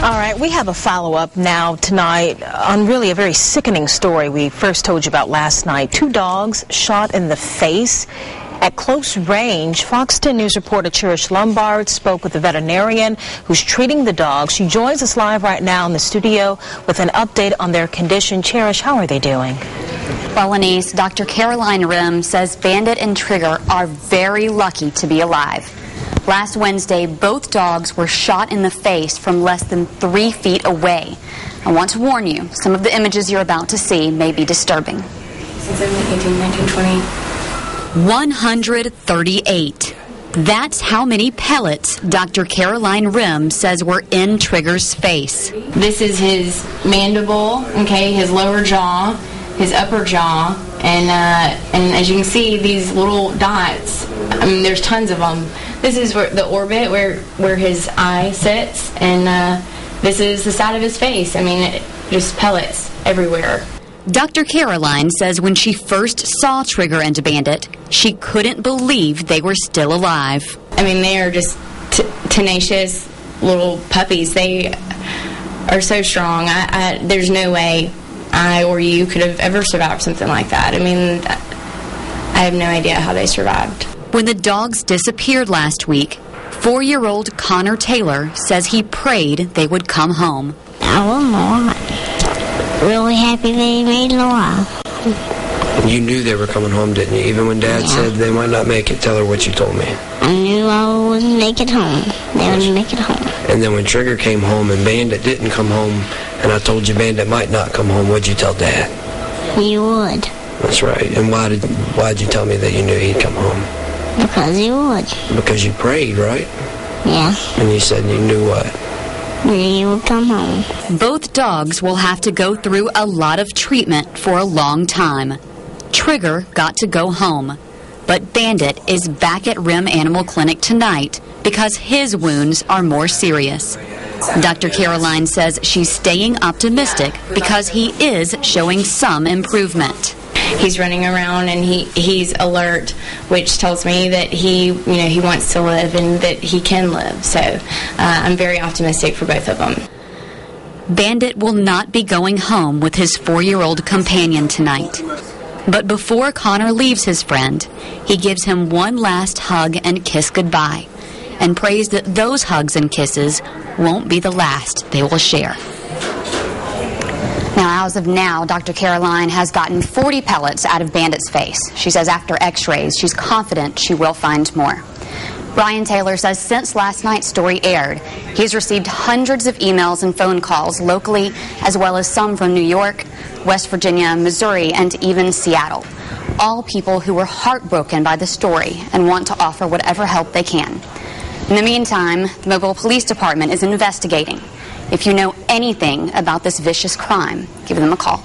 All right, we have a follow-up now tonight on really a very sickening story we first told you about last night. 2 dogs shot in the face at close range. Fox 10 News reporter Cherish Lombard spoke with the veterinarian who's treating the dogs. She joins us live right now in the studio with an update on their condition. Cherish, how are they doing? Well, Anise, Dr. Caroline Rim says Bandit and Trigger are very lucky to be alive. Last Wednesday, both dogs were shot in the face from less than 3 feet away. I want to warn you, some of the images you're about to see may be disturbing. 17, 18, 19, 20. 138. That's how many pellets Dr. Caroline Rim says were in Trigger's face. This is his mandible, okay, his lower jaw, his upper jaw, and as you can see, these little dots, I mean, there's tons of them. This is where the orbit where his eye sits, and this is the side of his face. I mean, just pellets everywhere. Dr. Caroline says when she first saw Trigger and Bandit, she couldn't believe they were still alive. I mean, they are just tenacious little puppies. They are so strong. There's no way I or you could have ever survived something like that. I mean, I have no idea how they survived. When the dogs disappeared last week, 4-year-old Connor Taylor says he prayed they would come home. I was really happy they made it alive. You knew they were coming home, didn't you? Even when Dad said they might not make it, tell her what you told me. I knew I wouldn't make it home. They wouldn't make it home. And then when Trigger came home and Bandit didn't come home, and I told you Bandit might not come home, what'd you tell Dad? You would. That's right. And why'd you tell me that you knew he'd come home? Because you would. Because you prayed, right? Yeah. And you said you knew what? You would come home. Both dogs will have to go through a lot of treatment for a long time. Trigger got to go home, but Bandit is back at Rim Animal Clinic tonight because his wounds are more serious. Dr. Caroline says she's staying optimistic because he is showing some improvement. He's running around and he's alert, which tells me that he wants to live and that he can live. So I'm very optimistic for both of them. Bandit will not be going home with his 4-year-old companion tonight. But before Connor leaves his friend, he gives him one last hug and kiss goodbye, and prays that those hugs and kisses won't be the last they will share. Now, as of now, Dr. Caroline has gotten 40 pellets out of Bandit's face. She says after x-rays, she's confident she will find more. Brian Taylor says since last night's story aired, he's received hundreds of emails and phone calls locally, as well as some from New York, West Virginia, Missouri, and even Seattle. All people who were heartbroken by the story and want to offer whatever help they can. In the meantime, the Mobile Police Department is investigating. If you know anything about this vicious crime, give them a call.